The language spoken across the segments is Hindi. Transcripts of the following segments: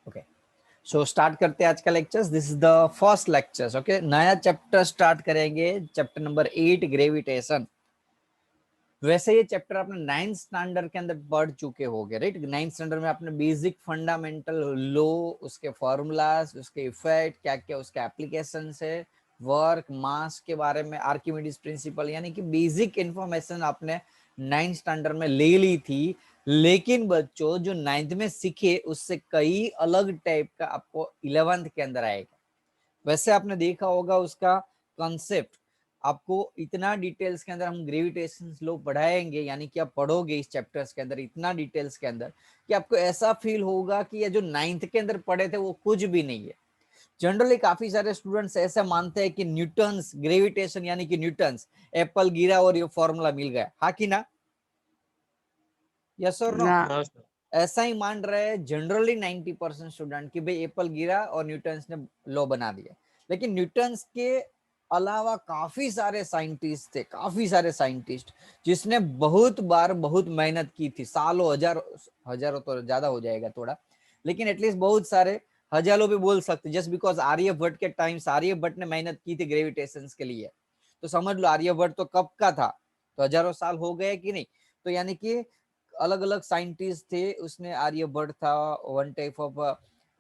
ओके, सो स्टार्ट करते हैं आज का lectures. This is the first lectures. Okay, नया चैप्टर स्टार्ट करेंगे, चैप्टर नंबर 8 ग्रेविटेशन। वैसे ये चैप्टर आपने 9th स्टैंडर्ड के अंदर पढ़ चुके होंगे, राइट। 9th स्टैंडर्ड में आपने बेसिक फंडामेंटल लॉ, उसके फॉर्मूलाज, उसके इफेक्ट, क्या क्या उसके एप्लीकेशन है, वर्क, मास के बारे में, आर्किमिडीज प्रिंसिपल, यानी कि बेसिक इंफॉर्मेशन आपने 9th स्टैंडर्ड में ले ली थी। लेकिन बच्चों जो 9th में सीखे उससे कई अलग टाइप का आपको 11th के अंदर आएगा। वैसे आपने देखा होगा उसका कॉन्सेप्ट, आपको इतना डिटेल्स के अंदर हम ग्रेविटेशन लॉ पढ़ाएंगे, यानी कि आप पढ़ोगे इस चैप्टर्स के अंदर इतना डिटेल्स के अंदर कि आपको ऐसा फील होगा कि ये जो 9th के अंदर पढ़े थे वो कुछ भी नहीं है। जनरली काफी सारे स्टूडेंट्स ऐसा मानते हैं कि न्यूटन्स ग्रेविटेशन, यानी कि न्यूटन्स, एप्पल गिरा और ये फॉर्मूला मिल गया, हाँ कि ना? यस और नो? ना। ऐसा ही मान रहे हैं जनरली 90% स्टूडेंट कि भाई एप्पल गिरा और न्यूटन्स ने लॉ बना दिया। लेकिन न्यूटन्स के अलावा काफी सारे साइंटिस्ट थे, काफी सारे साइंटिस्ट जिसने बहुत बार बहुत मेहनत की थी, सालों, हजारों तो ज्यादा हो जाएगा थोड़ा, लेकिन एटलीस्ट बहुत सारे, हजारों भी बोल सकते, जस्ट बिकॉज आर्यभट्ट के टाइम्स आर्यभट्ट ने मेहनत की थी ग्रेविटेशन के लिए। तो समझ लो आर्यभट्ट तो कब का था, तो हजारों साल हो गए कि नहीं। तो यानी कि अलग अलग साइंटिस्ट थे, उसने आर्यभट्ट था, वन टाइप ऑफ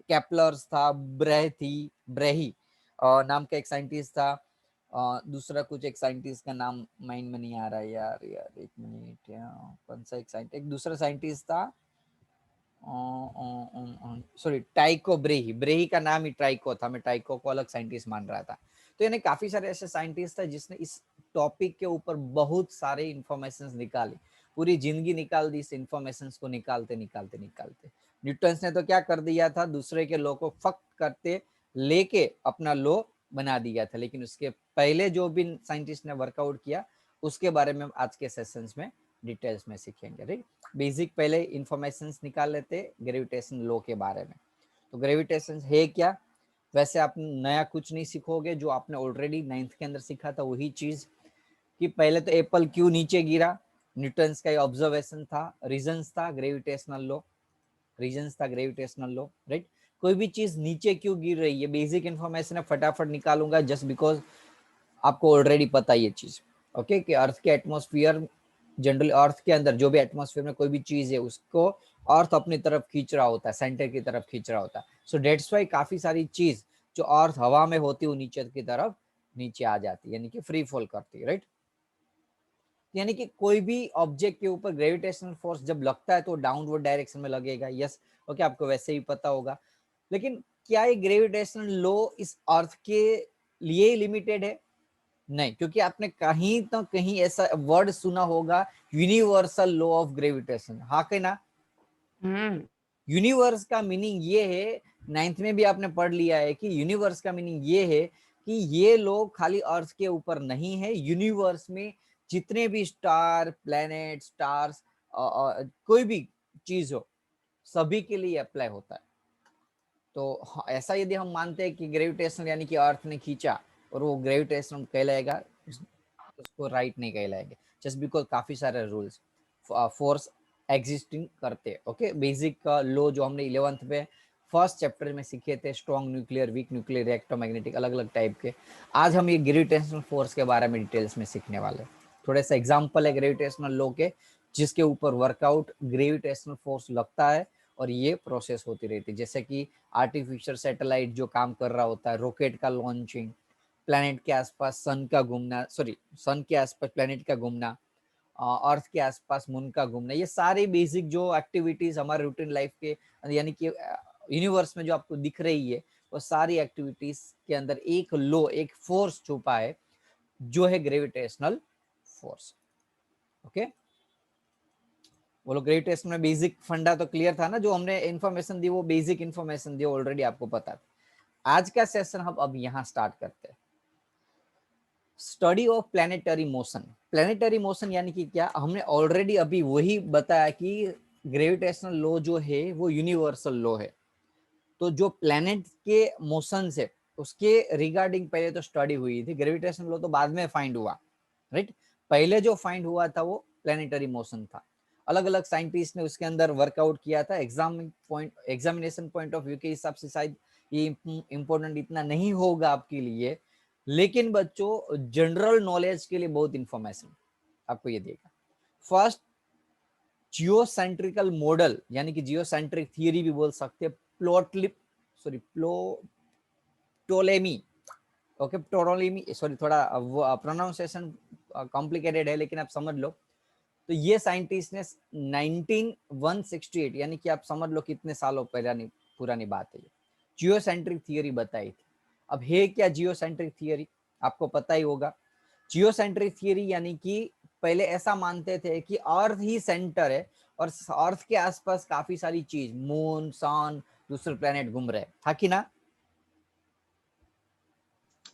केपलर्स था, ब्रेही नाम का एक साइंटिस्ट था, दूसरा कुछ एक साइंटिस्ट का नाम माइंड में नहीं आ रहा है यार, एक मिनट, कौन सा एक साइंटिस्ट, एक दूसरा साइंटिस्ट था, सॉरी, टाइको ब्रेही का नाम ही टाइको था, मैं टाइको को अलग साइंटिस्ट मान रहा था। तो यानी काफी सारे ऐसे साइंटिस्ट थे जिसने इस टॉपिक के ऊपर बहुत सारे इंफॉर्मेशन निकाली, पूरी जिंदगी निकाल दी इस इंफॉर्मेशन को निकालते निकालते निकालते। न्यूटन ने तो क्या कर दिया था, दूसरे के लॉ को फक करते लेके अपना लॉ बना दिया था। लेकिन उसके पहले जो भी साइंटिस्ट ने वर्कआउट किया उसके बारे में आज के सेशंस में डिटेल्स में सीखेंगे, राइट। बेसिक पहले इंफॉर्मेशन निकाल लेते ग्रेविटेशन लॉ के बारे में। तो ग्रेविटेशन है क्या? वैसे आप नया कुछ नहीं सीखोगे, जो आपने ऑलरेडी 9th के अंदर सीखा था वही चीज, कि पहले तो एप्पल क्यों नीचे गिरा, न्यूटन्स का ऑब्जर्वेशन था, रीजंस था ग्रेविटेशनल लॉ, रीजंस था ग्रेविटेशनल लॉ, राइट। कोई भी चीज नीचे क्यों गिर रही है, बेसिक इंफॉर्मेशन है, फटाफट निकालूंगा जस्ट बिकॉज आपको ऑलरेडी पता ये चीज, ओके, कि अर्थ के एटमॉस्फेयर, जनरली अर्थ के अंदर जो भी एटमॉस्फेयर में कोई भी चीज है उसको अर्थ अपनी तरफ खींच रहा होता है, सेंटर की तरफ खींच रहा होता है। सो डेट्स वाई काफी सारी चीज जो अर्थ हवा में होती है वो नीचे की तरफ नीचे आ जाती है, यानी कि फ्री फॉल करती है, राइट। यानी कि कोई भी ऑब्जेक्ट के ऊपर ग्रेविटेशनल फोर्स जब लगता है तो डाउनवर्ड डायरेक्शन में लगेगा, यस, ओके, आपको वैसे ही पता होगा। लेकिन क्या ये ग्रेविटेशनल लॉ इस अर्थ के लिए लिमिटेड है? नहीं, क्योंकि आपने कहीं तो कहीं ऐसा वर्ड सुना होगा, यूनिवर्सल लॉ ऑफ ग्रेविटेशन, हाँ कि ना? यूनिवर्स का मीनिंग ये है, 9th में भी आपने पढ़ लिया है कि यूनिवर्स का मीनिंग ये है कि ये लोग खाली अर्थ के ऊपर नहीं है, यूनिवर्स में जितने भी स्टार, प्लैनेट, स्टार्स, कोई भी चीज हो, सभी के लिए अप्लाई होता है। तो ऐसा यदि हम मानते हैं कि ग्रेविटेशन यानी कि अर्थ ने खींचा और वो ग्रेविटेशन कहलाएगा, उसको राइट नहीं कहलाएंगे, जस्ट बिकॉज काफी सारे रूल्स फोर्स एग्जिस्टिंग करते हैं। ओके, बेसिक लॉ जो हमने 11th में फर्स्ट चैप्टर में सीखे थे, strong nuclear, weak nuclear, electromagnetic, अलग अलग टाइप के। आज हम ये ग्रेविटेशनल फोर्स के बारे में डिटेल्स में सीखने वाले हैं। थोड़े से एग्जाम्पल है ग्रेविटेशनल लॉ के, जिसके ऊपर वर्कआउट ग्रेविटेशनल फोर्स लगता है और ये प्रोसेस होती रहती है। जैसे कि आर्टिफिशियल सैटेलाइट जो काम कर रहा होता है, रॉकेट का लॉन्चिंग, प्लैनेट के आसपास सन का घूमना, सॉरी, सन के आसपास प्लैनेट का घूमना, अर्थ के आसपास मून का घूमना, ये सारी बेसिक जो एक्टिविटीज हमारे रूटीन लाइफ के, यानी कि यूनिवर्स में जो आपको दिख रही है, वो सारी एक्टिविटीज के अंदर एक लो, एक फोर्स छुपा है, जो है ग्रेविटेशनल फोर्स। ओके, बोलो, ग्रेविटेशन में बेसिक फंडा तो क्लियर था ना, जो हमने इंफॉर्मेशन दी वो बेसिक इंफॉर्मेशन दी, ऑलरेडी आपको पता था। आज का सेशन हम अब यहाँ स्टार्ट करते हैं, study of planetary motion. Planetary motion यानी कि क्या, हमने ऑलरेडी अभी वही बताया कि ग्रेविटेशनल लॉ जो है वो यूनिवर्सल लॉ है। तो जो प्लैनेट के मोशन है उसके रिगार्डिंग पहले तो स्टडी हुई थी, ग्रेविटेशनल लॉ तो बाद में फाइंड हुआ, राइट। पहले जो फाइंड हुआ था वो प्लैनेटरी मोशन था। अलग अलग साइंटिस्ट ने उसके अंदर वर्कआउट किया था। एग्जामिनेशन पॉइंट ऑफ व्यू के हिसाब से शायद ये इम्पोर्टेंट इतना नहीं होगा आपके लिए, लेकिन बच्चों जनरल नॉलेज के लिए बहुत इंफॉर्मेशन आपको ये देगा। फर्स्ट, जियोसेंट्रिकल मॉडल, यानी कि जियोसेंट्रिक थियरी भी बोल सकते हैं, टोलेमी, ओके, टोलेमी, सॉरी थोड़ा प्रोनाउंसिएशन कॉम्प्लिकेटेड है लेकिन आप समझ लो। तो ये साइंटिस्ट ने 1968, यानी कि आप समझ लो कितने सालों पहले पुरानी बात है, जियोसेंट्रिक थियरी बताई थी। अब है क्या जियोसेंट्रिक थियरी, आपको पता ही होगा। जियोसेंट्रिक थियरी यानी कि पहले ऐसा मानते थे कि अर्थ ही सेंटर है और अर्थ के आसपास काफी सारी चीज, मून, सन, दूसरे प्लेनेट घूम रहे, था कि ना?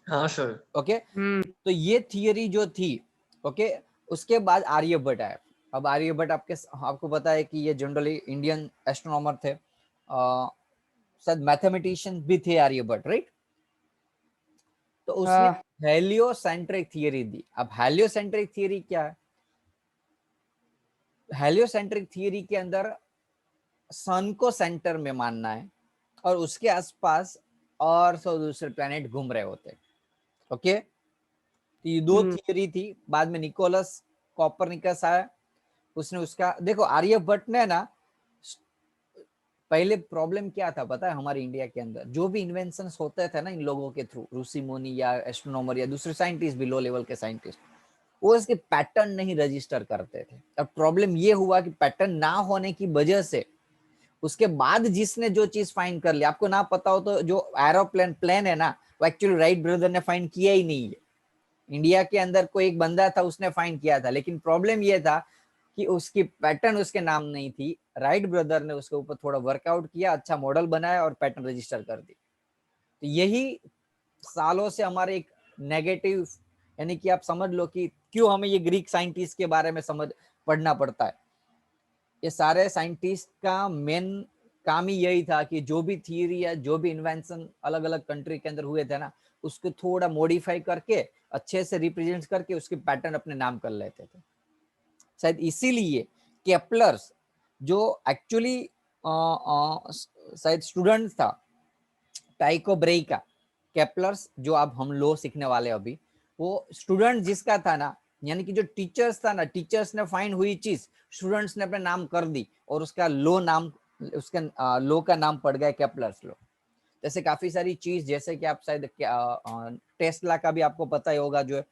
हाँ सर। ओके, तो ये थियरी जो थी, ओके, उसके बाद आर्यभट्ट आए। अब आर्यभट्ट आपको पता है कि ये जनरली इंडियन एस्ट्रोनॉमर थे, शायद मैथमेटिशियन भी थे आर्यभट्ट, राइट? तो उसने हेलियोसेंट्रिक थियरी दी। अब हेलियोसेंट्रिक थियरी क्या है? हेलियोसेंट्रिक थियरी के अंदर सन को सेंटर में मानना है और उसके आसपास अर्थ और दूसरे प्लेनेट घूम रहे होते, ओके। तो ये दो थियरी थी। बाद में निकोलस कॉपरनिकस आया, उसने उसका, देखो आर्यभट्ट ने ना, पहले प्रॉब्लम क्या था पता है हमारे इंडिया के अंदर, जो भी इन्वेंशंस होते थे ना इन लोगों के थ्रू, ऋषि मुनि या एस्ट्रोनॉमर या दूसरे साइंटिस्ट भी, लो लेवल के साइंटिस्ट, वो इसके पैटर्न नहीं रजिस्टर करते थे। अब प्रॉब्लम ये हुआ कि पैटर्न ना होने की वजह से उसके बाद जिसने जो चीज फाइंड कर ली, आपको ना पता हो तो जो एरोप्लेन प्लेन है ना, वो एक्चुअली राइट ब्रदर ने फाइंड किया ही नहीं है। इंडिया के अंदर कोई एक बंदा था, उसने फाइंड किया था, लेकिन प्रॉब्लम ये था कि उसकी पैटर्न उसके नाम नहीं थी। राइट ब्रदर ने उसके ऊपर थोड़ा वर्कआउट किया, अच्छा मॉडल बनाया और पैटर्न रजिस्टर कर दी। तो यही सालों से हमारे एक नेगेटिव, यानी कि आप समझ लो कि क्यों हमें ये ग्रीक साइंटिस्ट के बारे में समझ पढ़ना पड़ता है। ये सारे साइंटिस्ट का मेन काम ही यही था कि जो भी थियरी या जो भी इन्वेंशन अलग अलग कंट्री के अंदर हुए थे ना, उसको थोड़ा मॉडिफाई करके अच्छे से रिप्रेजेंट करके उसके पैटर्न अपने नाम कर लेते थे। शायद इसीलिए केपलर्स, जो एक्चुअली शायद स्टूडेंट था टाइको ब्रे का, केपलर्स जो अब हम लो सीखने वाले अभी, वो स्टूडेंट जिसका था ना, यानी कि जो टीचर्स था ना, टीचर्स ने फाइंड हुई चीज स्टूडेंट्स ने अपने नाम कर दी और उसका लो नाम, उसका लो का नाम पड़ गया केपलर्स लो। जैसे काफी सारी चीज, जैसे कि आप शायद टेस्ला का भी आपको पता ही होगा, जो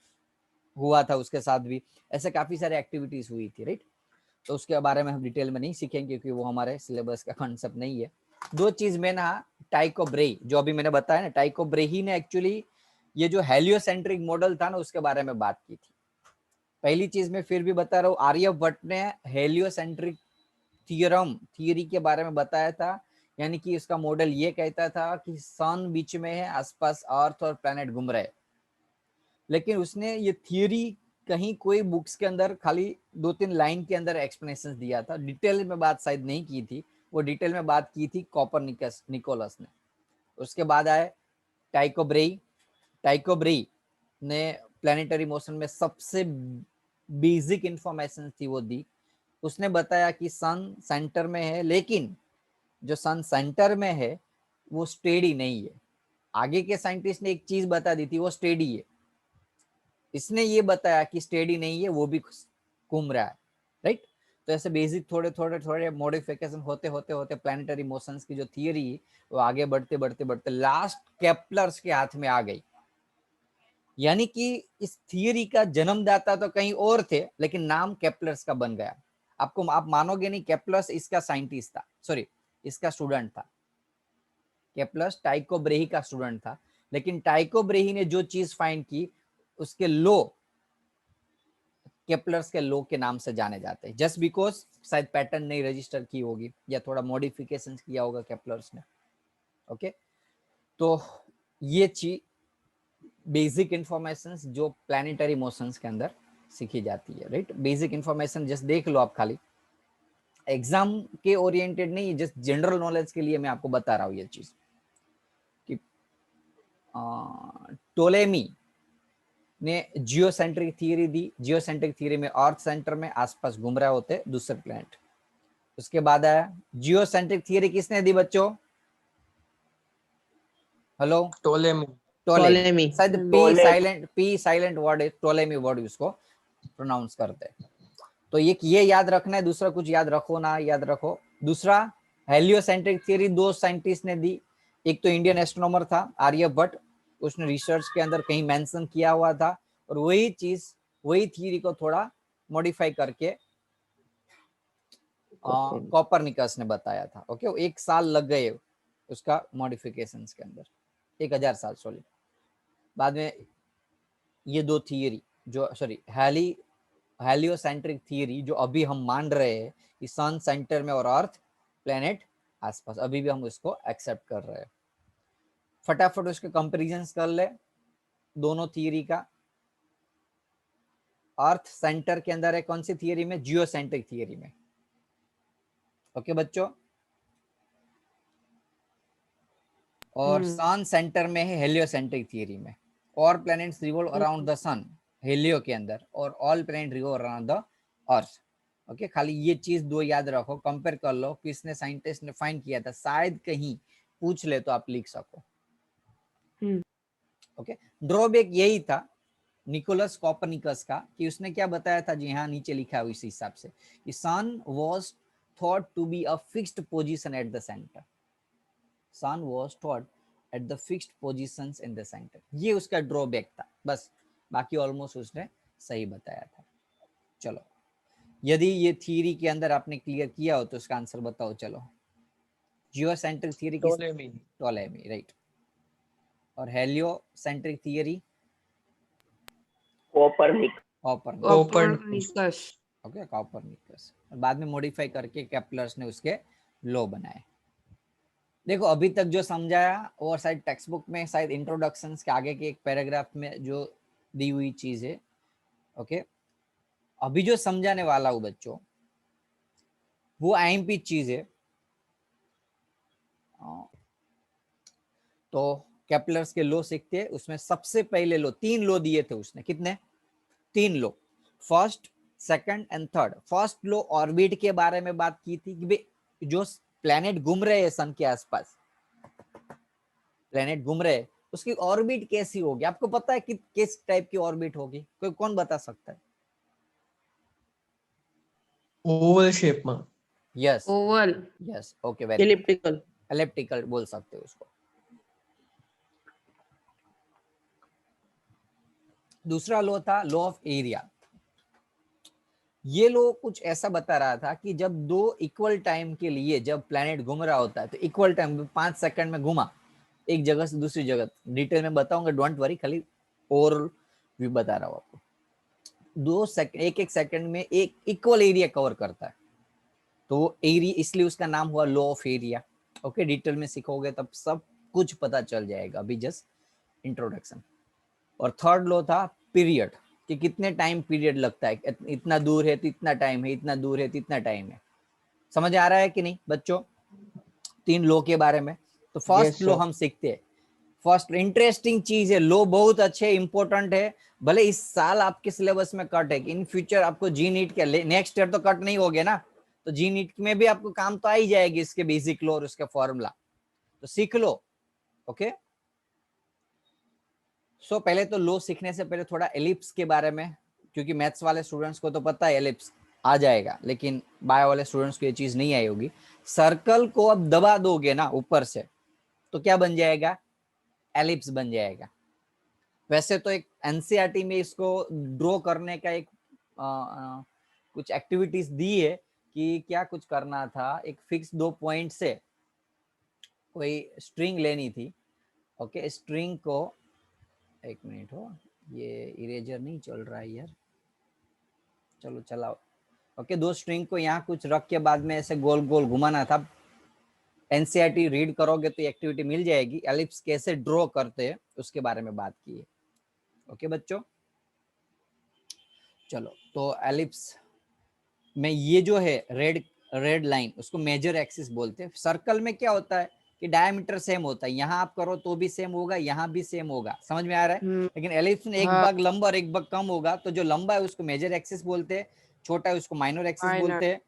हुआ था उसके साथ भी ऐसे काफी सारी एक्टिविटीज हुई थी, राइट? तो उसके बारे में हम डिटेल में नहीं सीखेंगे क्योंकि वो हमारे सिलेबस का कॉन्सेप्ट नहीं है। दो चीज में ना, टाइको ब्रे, जो अभी मैंने बताया ना, टाइको ब्रे ही ने एक्चुअली ये जो हेलियोसेंट्रिक मॉडल था ना उसके बारे में बात की थी। पहली चीज में फिर भी बता रहा हूँ, आर्यभट्ट ने हेलियोसेंट्रिक थियरी के बारे में बताया था, यानी कि इसका मॉडल ये कहता था कि सन बीच में है, आसपास अर्थ और प्लैनेट घूम रहे। लेकिन उसने ये थियरी कहीं कोई बुक्स के अंदर खाली 2-3 लाइन के अंदर एक्सप्लेनेशन दिया था, डिटेल में बात शायद नहीं की थी। वो डिटेल में बात की थी कॉपरनिकस, निकोलस ने। उसके बाद आए टाइको ब्रे। टाइको ब्रे ने प्लानिटरी मोशन में सबसे बेसिक इंफॉर्मेशन थी वो दी। उसने बताया कि सन सेंटर में है, लेकिन जो सन सेंटर में है वो स्टेडी नहीं है। आगे के साइंटिस्ट ने एक चीज बता दी थी, वो स्टेडी है। इसने ये बताया कि स्टेडी नहीं है, वो भी घूम रहा है, राइट? तो ऐसे बेसिक थोड़े थोड़े थोड़े मॉडिफिकेशन होते होते होते प्लानिटरी मोशंस की जो थियरी वो आगे बढ़ते बढ़ते बढ़ते लास्ट केपलर्स के हाथ में आ गई। यानी कि इस थियरी का जन्मदाता तो कहीं और थे, लेकिन नाम केपलर्स का बन गया। आप मानोगे नहीं, केपलर्स इसका साइंटिस्ट था, सॉरी इसका स्टूडेंट था। केपलर्स टाइको ब्रेही का स्टूडेंट था, लेकिन टाइको ब्रेही ने जो चीज फाइंड की उसके लो केपलर्स के लो के नाम से जाने जाते हैं, जस्ट बिकॉज शायद पैटर्न नहीं रजिस्टर की होगी या थोड़ा मॉडिफिकेशन किया होगा केपलर्स ने, ओके। तो ये चीज बेसिक इंफॉर्मेशन जो प्लानिटरी मोशंस के अंदर सीखी जाती है, राइट? बेसिक इंफॉर्मेशन जस्ट देख लो आप, खाली एग्जाम के ओरिएंटेड नहीं, जस्ट जनरल नॉलेज के लिए मैं आपको बता रहा हूँ ये चीज कि टोलेमी ने जियोसेंट्रिक थियरी दी। जियोसेंट्रिक थियरी में अर्थ सेंटर में आसपास घूम रहे होते दूसरे प्लैनेट। उसके बाद आया जियोसेंट्रिक थियरी किसने दी बच्चों? Hello, Ptolemy. टोलेमी। शायद पी साइलेंट वर्ड है, टोलेमी वर्ड उसको प्रोनाउंस करते हैं। तो ये याद रखना है, दूसरा कुछ याद रखो ना याद रखो। दूसरा हेलियोसेंट्रिक थियरी दो साइंटिस्ट ने दी। एक तो इंडियन एस्ट्रोनॉमर था आर्यभट्ट, उसने रिसर्च के अंदर कहीं मेंशन किया हुआ था, और वही चीज वही थियरी को थोड़ा मॉडिफाई करके कोपरनिकस ने बताया था। ओके, 1 साल लग गए उसका मॉडिफिकेशंस के अंदर, 1000 साल सॉरी। बाद में ये दो थियरी जो हेलियोसेंट्रिक थियरी जो अभी हम मान रहे हैं कि सन सेंटर में और अर्थ प्लेनेट आसपास, अभी भी हम उसको एक्सेप्ट कर रहे हैं। फटाफट उसके कंपैरिजंस कर ले दोनों थियरी का। अर्थ सेंटर के अंदर है कौन सी थियरी में? जियोसेंट्रिक थियरी में। ओके बच्चों, और सन सेंटर में है हेलियोसेंट्रिक थियरी में। और planets revolve around the sun helio के अंदर, और all planet revolve around the earth. Okay, खाली ये चीज दो याद रखो, कंपेयर कर लो किसने साइंटिस्ट ने फाइंड किया था, शायद कहीं पूछ ले तो आप लिख सको। ओके, ड्रॉबैक यही था निकोलस कोपरनिकस का कि उसने क्या बताया था, जी हाँ नीचे लिखा है इस हिसाब से, कि sun was thought to be a fixed position at the centre. Sun was thought at the fixed positions in the centre. ये उसका ड्रॉबैक था बस, बाकी ऑलमोस्ट उसने सही बताया था। चलो, यदि ये थियरी के अंदर आपने क्लियर किया हो तो उसका आंसर बताओ। चलो, जियोसेंट्रिक थियरी किस? Ptolemy, right. और heliocentric theory? Copernicus. Okay, Copernicus. बाद में मॉडिफाई करके केप्लर्स ने उसके लॉ बनाए। देखो अभी तक जो समझाया और शायद टेक्स्ट बुक में, शायद इंट्रोडक्शंस के आगे के एक पैराग्राफ में जो दी हुई चीज है। ओके, अभी जो समझाने वाला हूँ बच्चों वो आईएमपी चीज है। तो केप्लर्स के लो सीखते हैं, उसमें सबसे पहले लो 3 लो दिए थे उसने। कितने? 3 law, first, second and third. First law orbit के बारे में बात की थी कि भाई जो प्लेनेट घूम रहे हैं सन के आसपास, प्लेनेट घूम रहे हैं, उसकी ऑर्बिट कैसी होगी? आपको पता है कि किस टाइप की ऑर्बिट होगी? कोई कौन बता सकता है? ओवल शेप में। Yes, Oval. Yes, okay, very elliptical. Elliptical बोल सकते हो उसको। दूसरा लो था लो ऑफ एरिया। ये लो कुछ ऐसा बता रहा था कि जब दो इक्वल टाइम के लिए जब प्लैनेट घूम रहा होता है तो इक्वल टाइम 5 सेकंड में घुमा एक जगह से दूसरी जगह, डिटेल में बताऊंगा, डोंट वरी, खाली ओवरऑल व्यू बता रहा हूं आपको। 2 सेकंड, एक सेकंड में एक इक्वल एरिया कवर करता है, तो वो एरिया, इसलिए उसका नाम हुआ law of area. Okay, detail में सीखोगे तब सब कुछ पता चल जाएगा, अभी जस्ट इंट्रोडक्शन। और थर्ड लॉ था पीरियड, कि कितने टाइम पीरियड लगता है, इतना दूर है तो इतना टाइम है, इतना दूर है तो इतना टाइम है। समझ आ रहा है कि नहीं बच्चों 3 लॉ के बारे में? तो फर्स्ट लॉ हम सीखते हैं। फर्स्ट इंटरेस्टिंग चीज है, लॉ बहुत अच्छे इंपॉर्टेंट है, भले इस साल आपके सिलेबस में कट है, इन फ्यूचर आपको जी नीट के नेक्स्ट ईयर तो कट नहीं हो गया ना, तो जी नीट में भी आपको काम तो आ ही जाएगी, इसके बेसिक लॉ और उसका फॉर्मूला तो सीख लो। ओके, सो पहले तो लो सीखने से पहले थोड़ा एलिप्स के बारे में, क्योंकि मैथ्स वाले स्टूडेंट्स को तो पता है एलिप्स आ जाएगा, लेकिन बायो वाले स्टूडेंट्स को ये चीज नहीं आई होगी। सर्कल को अब दबा दोगे ना ऊपर से तो क्या बन जाएगा? एलिप्स बन जाएगा। वैसे तो एक एनसीईआरटी में इसको ड्रॉ करने का एक कुछ एक्टिविटीज दी है कि क्या कुछ करना था, एक फिक्स 2 पॉइंट से कोई स्ट्रिंग लेनी थी। ओके, स्ट्रिंग को, एक मिनट हो, ये इरेजर नहीं चल रहा है यार, चलो चलाओ। ओके, 2 स्ट्रिंग को यहाँ कुछ रख के बाद में ऐसे गोल गोल घुमाना था। एनसीईआरटी रीड करोगे तो एक्टिविटी मिल जाएगी, एलिप्स कैसे ड्रॉ करते हैं उसके बारे में बात की है। ओके बच्चों, चलो, तो एलिप्स में ये जो है रेड लाइन, उसको मेजर एक्सिस बोलते हैं। सर्कल में क्या होता है कि डायमीटर सेम होता है, यहाँ आप करो तो भी सेम होगा, यहाँ भी सेम होगा, समझ में आ रहा है। लेकिन एलिप्स में एक हाँ भाग लंबा और एक भाग कम होगा, तो जो लंबा है उसको मेजर एक्सिस बोलते हैं, छोटा है उसको माइनर एक्सिस माइनर बोलते हैं।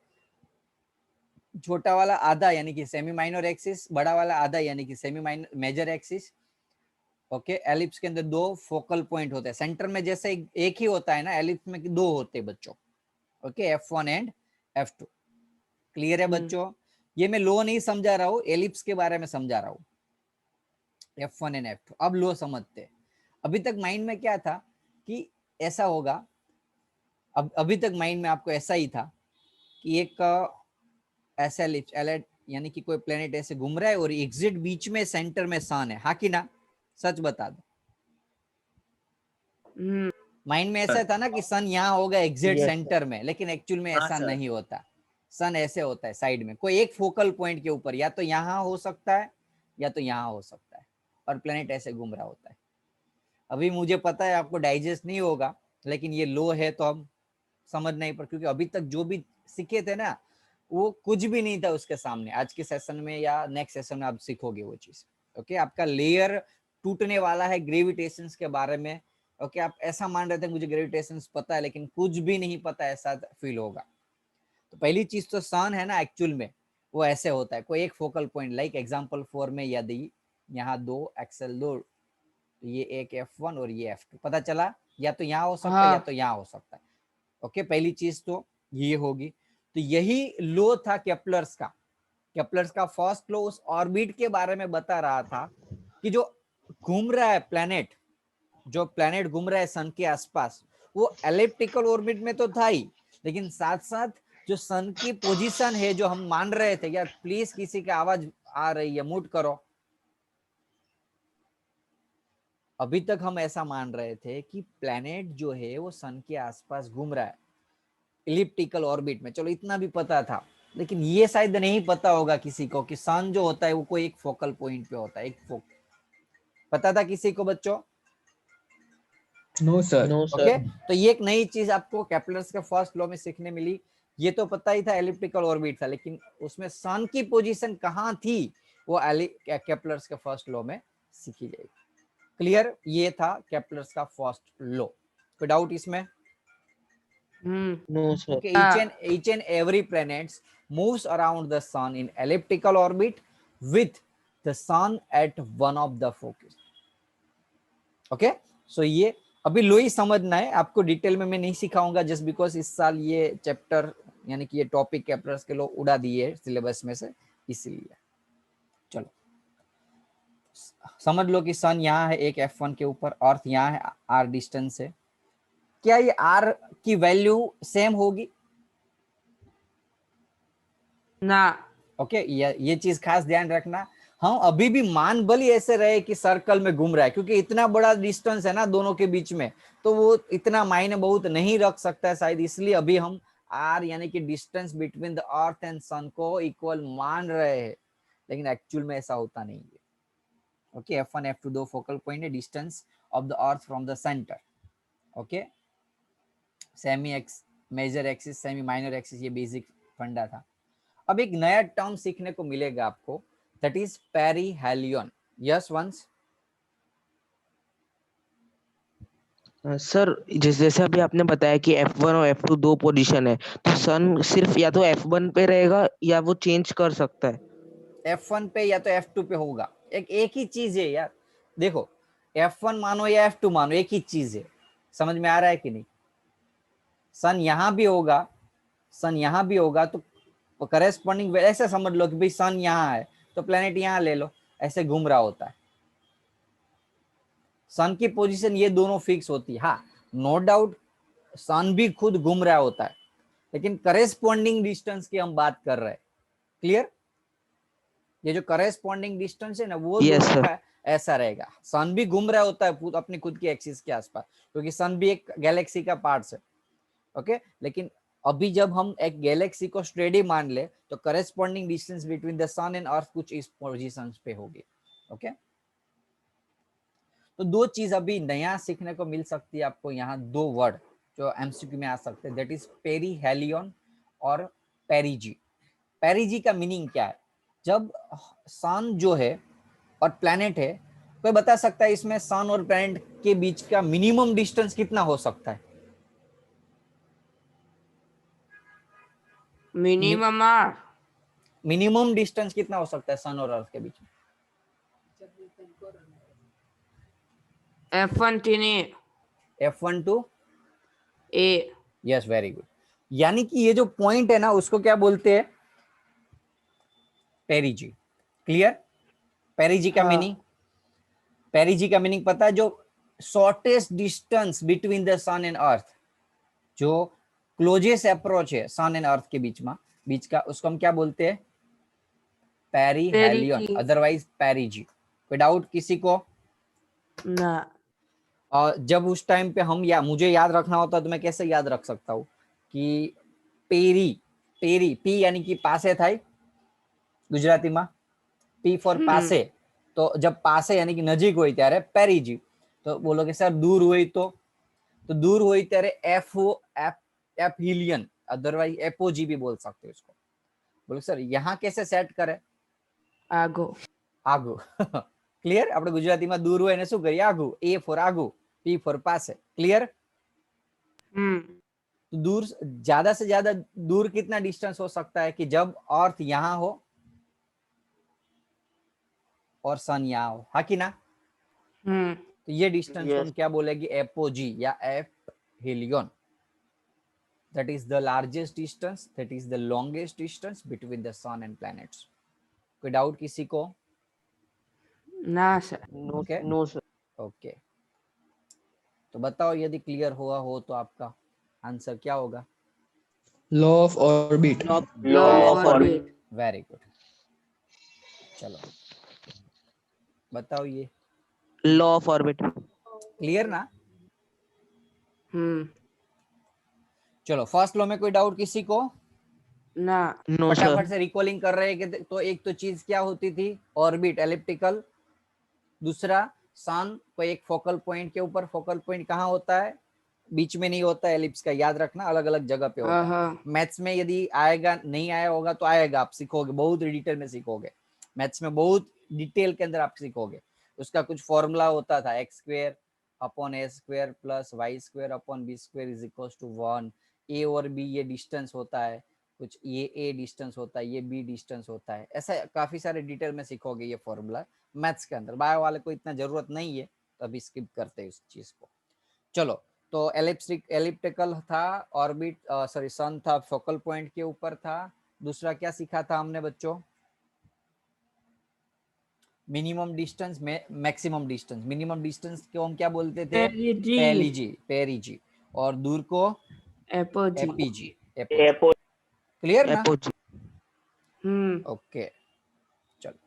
छोटा वाला आधा यानी कि सेमी माइनर एक्सिस, बड़ा वाला आधा यानी कि semi minor major axis. Okay, ellipse के अंदर दो फोकल पॉइंट होते हैं, सेंटर में जैसे एक ही होता है ना, एलिप्स में दो होते हैं बच्चों। Okay, F1 and F2, clear है बच्चों। ये मैं लो नहीं समझा रहा हूँ, एलिप्स के बारे में समझा रहा हूँ, F1 एंड F2। अब लो समझते हैं। अभी तक माइंड में क्या था कि ऐसा होगा, अब अभी तक माइंड में आपको ऐसा ही था कि एक ऐसा एलिप्स यानी कि कोई प्लेनेट ऐसे घूम रहा है और एग्जिट बीच में सेंटर में सन है, हाँ कि ना, सच बता दो। माइंड में ऐसा था ना कि सन यहाँ होगा एग्जिट सेंटर में, लेकिन एक्चुअल में ऐसा नहीं होता। सन ऐसे होता है साइड में, कोई एक फोकल पॉइंट के ऊपर, या तो यहाँ हो सकता है या तो यहाँ हो सकता है, और प्लेनेट ऐसे घूम रहा होता है। अभी मुझे पता है आपको डाइजेस्ट नहीं होगा, लेकिन ये लो है तो हम समझ नहीं पर, क्योंकि अभी तक जो भी सीखे थे ना वो कुछ भी नहीं था उसके सामने। आज के सेशन में या नेक्स्ट सेशन में आप सीखोगे वो चीज। ओके, आपका लेयर टूटने वाला है ग्रेविटेशन के बारे में। ओके, आप ऐसा मान रहे थे मुझे ग्रेविटेशन पता है, लेकिन कुछ भी नहीं पता, ऐसा फील होगा। तो पहली चीज तो सन है ना, एक्चुअल में वो ऐसे होता है, कोई एक फोकल पॉइंट, लाइक एग्जांपल 4 में यदि यहाँ दो एक्सेल दो, तो ये एक F1 और ये F2, पता चला, या तो यहाँ हो सकता है या तो यहाँ हो सकता है। ओके, पहली चीज तो ये होगी। तो यही लो था केप्लर्स का। केप्लर्स का फर्स्ट लो उस ऑर्बिट के बारे में बता रहा था कि जो घूम रहा है प्लेनेट, जो प्लेनेट घूम रहा है सन के आसपास, वो एलिप्टिकल ऑर्बिट में तो था ही, लेकिन साथ साथ जो सन की पोजीशन है जो हम मान रहे थे, यार प्लीज किसी की आवाज आ रही है, म्यूट करो। अभी तक हम ऐसा मान रहे थे कि प्लेनेट जो है वो सन के आसपास घूम रहा है इलिप्टिकल ऑर्बिट में, चलो इतना भी पता था। लेकिन ये शायद नहीं पता होगा किसी को कि सन जो होता है वो कोई एक फोकल पॉइंट पे होता है, पता था किसी को बच्चों? No sir. ओके, तो ये एक नई चीज आपको केप्लर्स के फर्स्ट लॉ में सीखने मिली। ये तो पता ही था एलिप्टिकल ऑर्बिट था, लेकिन उसमें सन की पोजीशन कहाँ थी वो केप्लर्स के फर्स्ट लॉ में सीखी जाएगी। क्लियर, ये था केप्लर्स का फर्स्ट लॉ, कोई डाउट इसमें? No sir. Okay, each and every planet moves around the sun in elliptical orbit with the sun at one of the focus. Okay, so ये अभी लो ही समझना है आपको, डिटेल में मैं नहीं सिखाऊंगा, जस्ट बिकॉज इस साल ये चैप्टर यानी कि ये टॉपिक केप्लर्स के लोग उड़ा दिए सिलेबस में से, इसीलिए। चलो समझ लो कि सन यहाँ है एक F1 के ऊपर, अर्थ यहाँ है r डिस्टेंस है। क्या ये r की वैल्यू सेम होगी? ना। ओके, ये चीज खास ध्यान रखना। हम अभी भी मान भली ऐसे रहे कि सर्कल में घूम रहा है, क्योंकि इतना बड़ा डिस्टेंस है ना दोनों के बीच में, तो वो इतना मायने बहुत नहीं रख सकता है शायद, इसलिए अभी हम आर यानी कि distance between the earth and sun को इक्वल मान रहे हैं, लेकिन एक्चुअल में ऐसा होता नहीं है। ओके, F1 F2 दो फोकल पॉइंट है, distance of the earth from the centre. Okay, semi x major axis, semi minor axis, ये बेसिक फंडा था। अब एक नया टर्म सीखने को मिलेगा आपको, that is perihelion. Yes once? Sir जैसे अभी आपने बताया कि F1 और F2 दो पोजीशन है, तो सन सिर्फ या तो F1 पे रहेगा या वो चेंज कर सकता है? F1 पे या तो F2 पे होगा, एक ही चीज है यार। देखो F1 मानो या F2 मानो, एक ही चीज है, समझ में आ रहा है कि नहीं? सन यहाँ भी होगा, सन यहाँ भी होगा, तो करेस्पॉन्डिंग ऐसे समझ लो कि भाई सन यहाँ है तो प्लेनेट यहाँ ले लो, ऐसे घूम रहा होता है। सन की पोजीशन ये दोनों फिक्स होती है, हाँ नो डाउट सन भी खुद घूम रहा होता है, लेकिन करेस्पॉन्डिंग डिस्टेंस की हम बात कर रहे हैं। क्लियर? ये जो करेस्पॉन्डिंग डिस्टेंस है ना वो दोनों का ऐसा रहेगा। सन भी घूम रहा होता है अपनी खुद की एक्सिस के आसपास, क्योंकि सन भी एक गैलेक्सी का पार्ट है। ओके, लेकिन अभी जब हम एक गैलेक्सी को स्टेडी मान ले तो corresponding distance between the sun and earth कुछ इस पोजीशन पे होगी। ओके, तो दो चीज अभी नया सीखने को मिल सकती है आपको यहाँ, दो वर्ड जो एमसीक्यू में आ सकते हैं, दैट इज पेरिहेलियन और पेरिजी। पेरिजी का मीनिंग क्या है? जब सन जो है और प्लैनेट है, कोई बता सकता है इसमें सन और प्लैनेट के बीच का मिनिमम डिस्टेंस कितना हो सकता है? मिनिमम आर मिनिमम डिस्टेंस कितना हो सकता है सन और अर्थ के बीच में? F1 टीने F1 to A yes, very good. यानी कि ये जो पॉइंट है ना, उसको क्या बोलते हैं? पेरिजी। क्लियर? पेरिजी का हाँ। मीनिंग, पेरिजी का मीनिंग पता है? जो shortest distance between the sun and earth, जो क्लोजेस्ट अप्रोच है सन एंड अर्थ के बीच का, उसको हम क्या बोलते हैं? Perihelion, पेरिजी otherwise पेरिजी। कोई डाउट किसी को? ना और जब उस टाइम पे हम, या मुझे याद रखना होता तो मैं कैसे याद रख सकता हूँ कि पेरी, पेरी, पी यानी कि पासे થાય ગુજરાતી માં, पी फॉर पासे। तो जब पासे यानी कि नजीक હોય ત્યારે पेरिजी। तो बोलोगे सर दूर हुई तो दूर हुई ત્યારે एपहिलियन, अदरवाइज एपोजी भी बोल सकते हो इसको। बोलो सर यहाँ कैसे सेट करे? આગો આગુ। ક્લિયર? આપણે ગુજરાતીમાં દૂર હોય એને શું કરીએ? આગુ। ए फॉर આગુ, पी फॉर पासे। क्लियर? तो दूर, ज्यादा से ज्यादा दूर कितना डिस्टेंस हो सकता है कि जब अर्थ यहां हो और सन यहाँ हो, हाँ कि ना? तो ये डिस्टेंस को हम क्या बोलेंगे? एपोजी या एपहिलियन। that is the largest distance, that is the longest distance between the sun and planets. कोई डाउट किसी को? ના sir okay no sir. Okay, तो बताओ यदि क्लियर हुआ हो तो आपका आंसर क्या होगा? Law of orbit. Law of orbit very good. चलो बताओ ये लॉ ऑफ ऑर्बिट। क्लियर ना? हम्म चलो फर्स्ट लॉ में कोई डाउट किसी को? ना नो फटाफट सर। से रिकॉलिंग कर रहे हैं कि तो एक तो चीज क्या होती थी? Orbit, elliptical. दूसरा सन को एक फोकल पॉइंट के ऊपर, फोकल पॉइंट कहाँ होता है? बीच में नहीं होता है एलिप्स का, याद रखना, अलग अलग जगह पे होता है। हाँ मैथ्स में यदि आएगा, नहीं आया होगा तो आएगा, आप सीखोगे, बहुत डिटेल में सीखोगे। मैथ्स में बहुत डिटेल के अंदर आप सीखोगे। उसका कुछ फॉर्मूला होता था, X square upon A square plus Y square upon B square is equal to 1। A और बी ये डिस्टेंस होता है, कुछ ये ए डिस्टेंस होता है, ये बी डिस्टेंस होता है। ऐसा काफी सारे डिटेल में सीखोगे ये फॉर्मूला मैथ्स के अंदर। बायो वाले को इतना जरूरत नहीं है तो अभी स्किप करते हैं इस चीज को। चलो, तो एलिप्टिकल था, ऑर्बिट सॉरी सन था, फोकल पॉइंट के ऊपर था। दूसरा क्या सीखा था हमने बच्चों? Minimum distance, maximum distance. Minimum distance को हम क्या बोलते थे? पेरिजी पेरिजी, पेरिजी। और दूर को एपोजी एपीजी, एपोजी। क्लियर ना? एपोजी। ओके चलो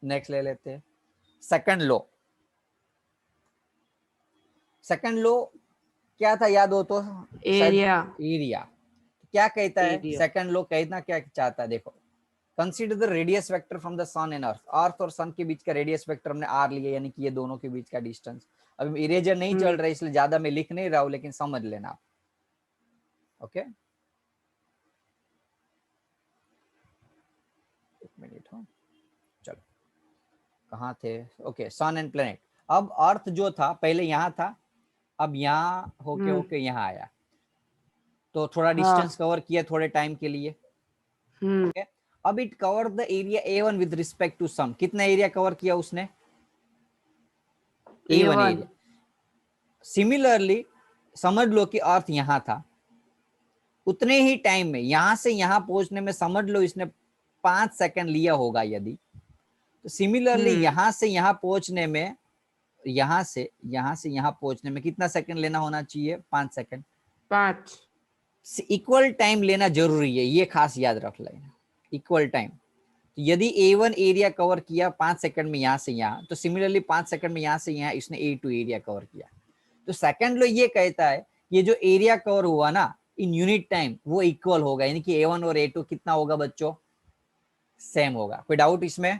नेक्स्ट ले लेते हैं। Second law. सेकंड लॉ क्या था याद हो तो? Area area. क्या कहता है Area. Second law? कहना क्या चाहता है? देखो, consider the radius vector from the sun and earth. Earth और सन के बीच का रेडियस वेक्टर हमने आर लिया, यानी कि ये दोनों के बीच का डिस्टेंस। अभी इरेजर नहीं चल रहा है इसलिए ज्यादा मैं लिख नहीं रहा हूं, लेकिन समझ लेना आप। ओके एक मिनट हो, चलो कहाँ थे? Okay, sun and planet. अब अर्थ जो था पहले यहाँ था, अब यहाँ होके होके यहाँ आया, तो थोड़ा डिस्टेंस कवर किया थोड़े टाइम के लिए। ओके, अब it cover the area A1 with respect to sun. कितना एरिया कवर किया उसने? A1 area. सिमिलरली समझ लो कि अर्थ यहाँ था, उतने ही टाइम में यहां से यहां पहुंचने में समझ लो इसने 5 सेकंड लिया होगा यदि, तो सिमिलरली यहां से यहां पहुंचने में, यहां से यहां पहुंचने में कितना सेकंड लेना होना चाहिए? 5 सेकंड। 5 इक्वल टाइम लेना जरूरी है, ये खास याद रख लेना, इक्वल टाइम। तो यदि A1 एरिया कवर किया 5 सेकंड में यहां से यहां, तो सिमिलरली 5 सेकंड में यहां से यहां इसने A2 एरिया कवर किया। तो सेकंड लॉ ये कहता है ये जो एरिया कवर हुआ ना इन यूनिट टाइम, वो इक्वल होगा, यानी कि A1 और A2 कितना होगा बच्चों? सेम होगा। कोई डाउट इसमें?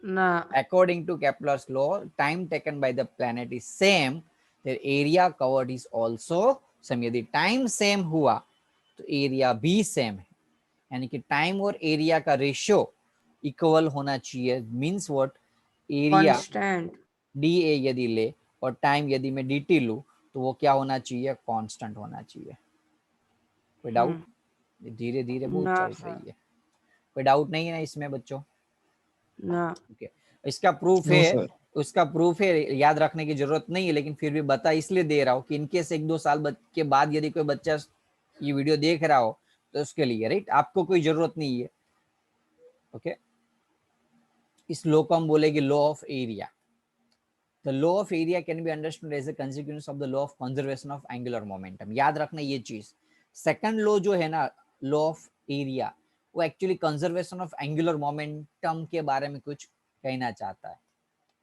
ना According to Kepler's law, time taken by the planet is same, their area covered is also same. यदि टाइम सेम हुआ तो एरिया भी सेम है। यानी कि टाइम और एरिया का रेशियो इक्वल होना चाहिए। Means what, area constant. D A यदि ले और टाइम यदि मैं डी टी लूँ तो वो क्या होना चाहिए, कांस्टेंट होना चाहिए। कोई डाउट? धीरे धीरे बहुत ना चल सर, रही है, कोई डाउट नहीं है ना इसमें बच्चों? ना। ओके, इसका प्रूफ No, है, sir. उसका प्रूफ है, याद रखने की जरूरत नहीं है, लेकिन फिर भी बता इसलिए दे रहा हूँ कि इनकेस 1-2 साल के बाद यदि कोई बच्चा ये वीडियो देख रहा हो तो उसके लिए, राइट, आपको कोई जरूरत नहीं है। ओके, इस लॉ को हम बोलेंगे law of area. The law of area can be understood as a consequence of the law of conservation of angular momentum. याद रखना ये चीज। सेकंड लॉ जो है ना, लॉ ऑफ एरिया, वो actually conservation of angular momentum के बारे में कुछ कहना चाहता है।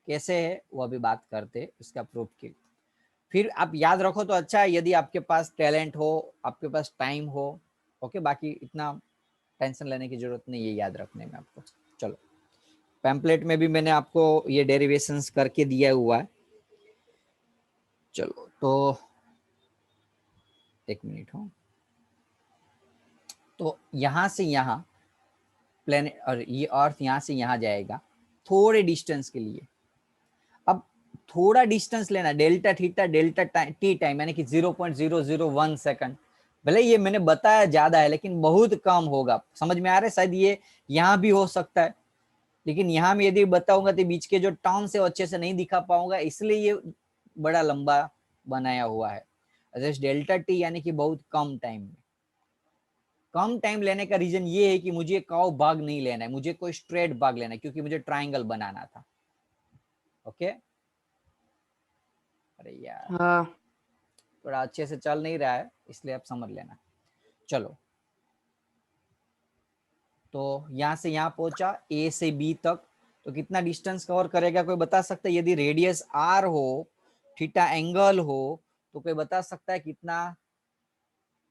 कैसे है वो अभी बात करते हैं, इसका प्रूफ के। फिर आप याद रखो तो अच्छा है, यदि आपके पास टैलेंट हो, आपके पास टाइम हो। ओके, बाकी इतना टेंशन लेने की जरूरत नहीं है याद रखने में आपको। चलो, पैम्पलेट में भी मैंने आपको ये डेरिवेशंस करके दिया हुआ है। चलो तो एक मिनट हो। तो यहां से यहां प्लेनेट और ये अर्थ यहां से यहां जाएगा थोड़े डिस्टेंस के लिए। अब थोड़ा डिस्टेंस लेना, delta theta delta T time, यानी कि 0.001 सेकंड। भले ये मैंने बताया ज्यादा है लेकिन बहुत कम होगा। समझ में आ रहा है? शायद ये यहाँ भी हो सकता है, लेकिन यहाँ में यदि बताऊंगा तो बीच के जो टर्म्स है वो अच्छे से नहीं दिखा पाऊंगा, इसलिए ये बड़ा लंबा बनाया हुआ है। डेल्टा टी यानी कि बहुत कम टाइम में। कम टाइम लेने का रीजन ये है कि मुझे काव भाग नहीं लेना है, मुझे कोई स्ट्रेट भाग लेना है, क्योंकि मुझे ट्राइंगल बनाना था। ओके, अरे यार हाँ। थोड़ा अच्छे से चल नहीं रहा है, इसलिए आप समझ लेना। चलो, तो यहां से यहां पहुंचा ए से बी तक, तो कितना डिस्टेंस कवर करेगा कोई बता सकता है? यदि रेडियस आर हो, थीटा एंगल हो, तो कोई बता सकता है कितना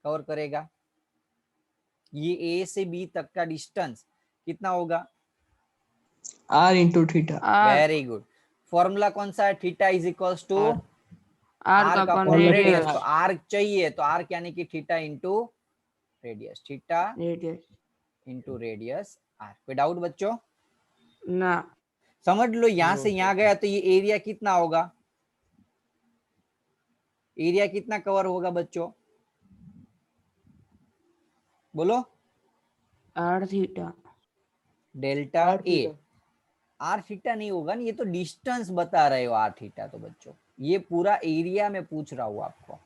कवर करेगा? ये ए से बी तक का डिस्टेंस कितना होगा? R into theta. R. Very good. Formula कौन सा है? Theta is equals to R. R R का का अपन अपॉन रेडियस। रेडियस। तो आर चाहिए तो आर यानी कि theta into radius, theta radius. Into radius R. कोई डाउट बच्चों? ना। समझ लो, यहां से यहां गया तो ये एरिया कितना होगा? एरिया कितना कवर होगा बच्चों? बोलो। R theta. Delta R A. theta. R theta नहीं होगा ना, ये तो डिस्टेंस बता रहे हो आर थीटा। तो बच्चों ये पूरा एरिया में पूछ रहा हूं आपको।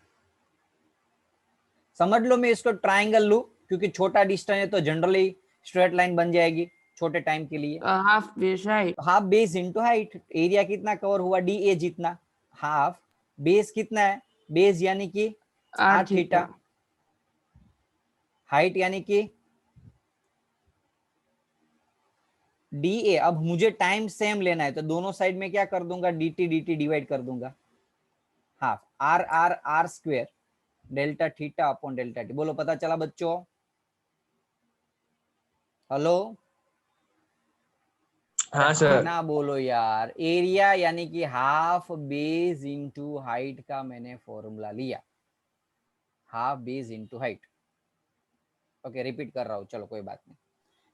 समझ लो मैं इसको ट्राइंगल लू, क्योंकि छोटा डिस्टेंस है तो जनरली स्ट्रेट लाइन बन जाएगी छोटे टाइम के लिए। Half base height. Half base into height. Area कितना कवर हुआ? डी ए जितना। हाफ बेस कितना है? बेस यानी कि R R theta. Theta. Height यानी कि डी ए। अब मुझे टाइम सेम लेना है तो दोनों साइड में क्या कर दूंगा? डी टी डिवाइड कर दूंगा। Half R are R square delta theta upon delta T. बोलो, पता चला बच्चों? हेलो, हाँ सर. ना बोलो यार। एरिया यानी कि हाफ बेस इंटू हाइट का मैंने फॉर्मूला लिया, half base into height. Okay, repeat कर रहा हूँ, चलो कोई बात नहीं।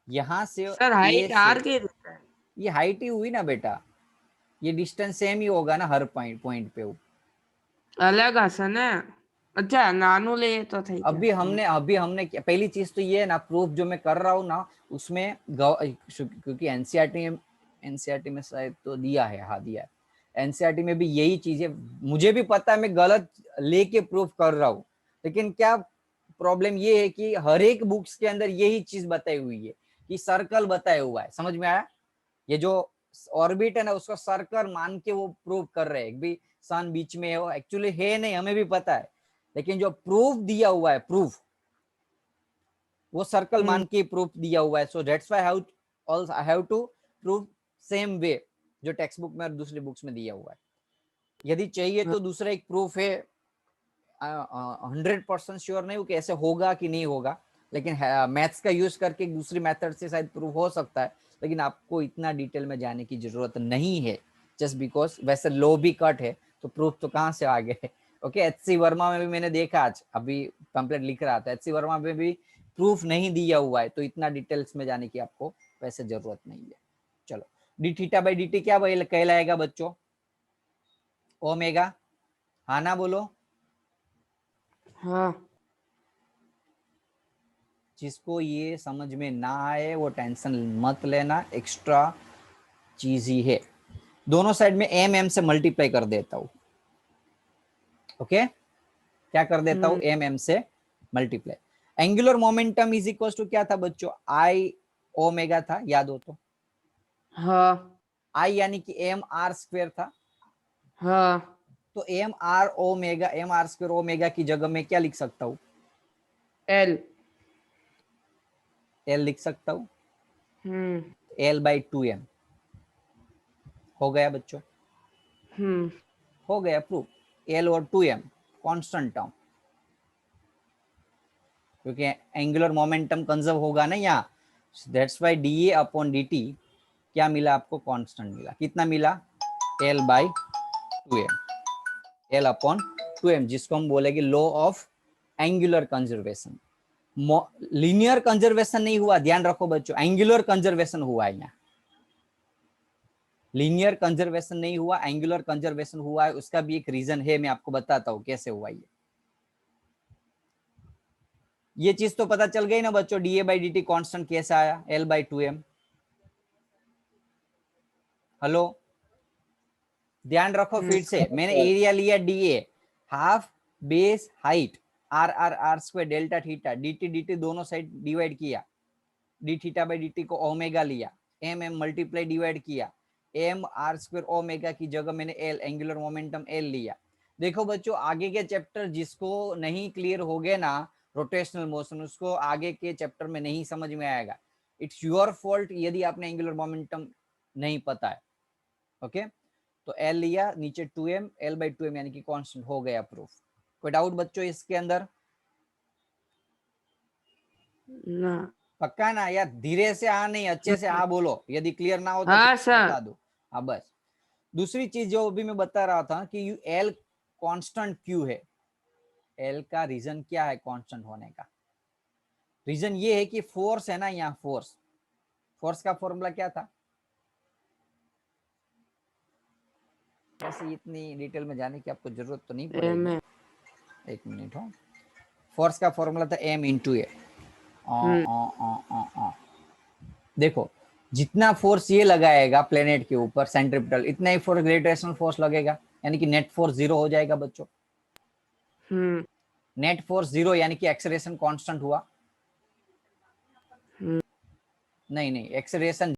यहां से सर ए हाइट से आर के देता है। ये हाइट ही हुई ना बेटा, ये डिस्टेंस सेम ही होगा ना हर पॉइंट पे। अलग आसन है। अच्छा नानू ले तो थे क्या? अभी हमने पहली चीज तो ये है ना, प्रूफ जो मैं कर रहा हूँ ना उसमें क्योंकि एनसीईआरटी में शायद तो दिया है, हाँ दिया है। एनसीईआरटी में भी यही चीजें मुझे भी पता है, मैं गलत लेके प्रूफ कर रहा हूँ, लेकिन क्या प्रॉब्लम ये है कि हर एक बुक्स के अंदर यही चीज बताई हुई है कि सर्कल बताया हुआ है। समझ में आया? ये जो ऑर्बिट है ना उसको सर्कल मान के वो प्रूव कर रहे हैं भी सन बीच में है, वो एक्चुअली है नहीं, हमें भी पता है, लेकिन जो प्रूफ दिया हुआ है, प्रूफ वो सर्कल मान के प्रूफ दिया हुआ है। So that's why I have to prove same way जो टेक्स्ट बुक में और दूसरी बुक्स में दिया हुआ है। यदि चाहिए तो दूसरा एक प्रूफ है, 100% श्योर नहीं हूँ कि ऐसे होगा कि नहीं होगा, लेकिन मैथ्स का यूज करके दूसरी मेथड से शायद प्रूफ हो सकता है, लेकिन आपको इतना डिटेल में जाने की जरूरत नहीं है। जस्ट बिकॉज वैसे लो भी कट है तो प्रूफ तो कहाँ से आ गए? ओके, एचसी वर्मा में भी मैंने देखा, आज अभी पैम्पलेट लिख रहा था, एचसी वर्मा में भी प्रूफ नहीं दिया हुआ है तो इतना डिटेल्स में जाने की आपको वैसे जरूरत नहीं है। चलो, D theta by d T क्या कहलाएगा बच्चों? ओमेगा। हाँ ना बोलो। हाँ। जिसको ये समझ में ना आए वो टेंशन मत लेना, एक्स्ट्रा चीज ही है। दोनों साइड में एम एम से मल्टीप्लाई कर देता हूं। ओके, क्या कर देता हूं? एम एम से multiply. Angular momentum is equal to क्या था बच्चों? आई ओमेगा था, याद हो तो। हाँ। आई यानी कि एम आर स्क्वेयर था। हाँ। तो m r omega, m r square omega की जगह में क्या लिख सकता हूं? एल। एल लिख सकता हूं। हम्म। एल बाई 2m हो गया बच्चों, हो गया प्रूफ। एल और 2m कांस्टेंट टर्म, क्योंकि एंगुलर मोमेंटम कंजर्व होगा ना यहाँ, that's why D A upon D T क्या मिला आपको? कांस्टेंट मिला। कितना मिला? L by 2m, L upon 2m, जिसको हम बोलेंगे law of angular conservation. Linear conservation नहीं हुआ, ध्यान रखो बच्चों, एंगुलर कंजर्वेशन हुआ है यहाँ। लीनियर कंजर्वेशन नहीं हुआ, एंगुलर कंजर्वेशन हुआ है। उसका भी एक रीजन है, मैं आपको बताता हूं कैसे हुआ ये चीज तो पता चल गई ना बच्चों। D A by d T constant कैसे आया? L by 2m। हेलो, ध्यान रखो फिर से, मैंने एरिया लिया d a, half base height r are r square delta theta, d t दोनों साइड डिवाइड किया, d theta by d t को ओमेगा लिया, एम एम मल्टीप्लाई डिवाइड किया, एम आर स्क्वायर ओमेगा की जगह मैंने एल एंगुलर मोमेंटम एल लिया। देखो बच्चों, आगे के चैप्टर जिसको नहीं क्लियर हो गए ना रोटेशनल मोशन, उसको आगे के चैप्टर में नहीं समझ में आएगा। इट्स योर फॉल्ट यदि आपने एंगुलर मोमेंटम नहीं पता है। ओके, तो एल लिया, नीचे 2m, एल बाई 2m यानी कि कांस्टेंट, हो गया प्रूफ। कोई डाउट बच्चों इसके अंदर? ना। पक्का ना यार? धीरे से आ नहीं, अच्छे से आ बोलो, यदि क्लियर ना हो तो हाँ सर। बता दो। हाँ बस। दूसरी चीज जो अभी मैं बता रहा था कि एल कांस्टेंट क्यों है, एल का रीजन क्या है कांस्टेंट होने का? रीजन ये है कि फोर्स है ना यहाँ, फोर्स, फोर्स का फॉर्मूला क्या था? वैसे इतनी डिटेल में जाने की आपको जरूरत तो नहीं पड़ेगी, एक मिनट हो। फोर्स का फॉर्मूला था एम इंटू ए। देखो, जितना फोर्स ये लगाएगा प्लेनेट के ऊपर सेंट्रिपिटल, इतना ही फोर्स ग्रेविटेशनल फोर्स लगेगा, यानी कि नेट फोर्स 0 हो जाएगा बच्चों। नेट फोर्स 0 यानी कि एक्सेलरेशन कांस्टेंट हुआ। नहीं, एक्सेलरेशन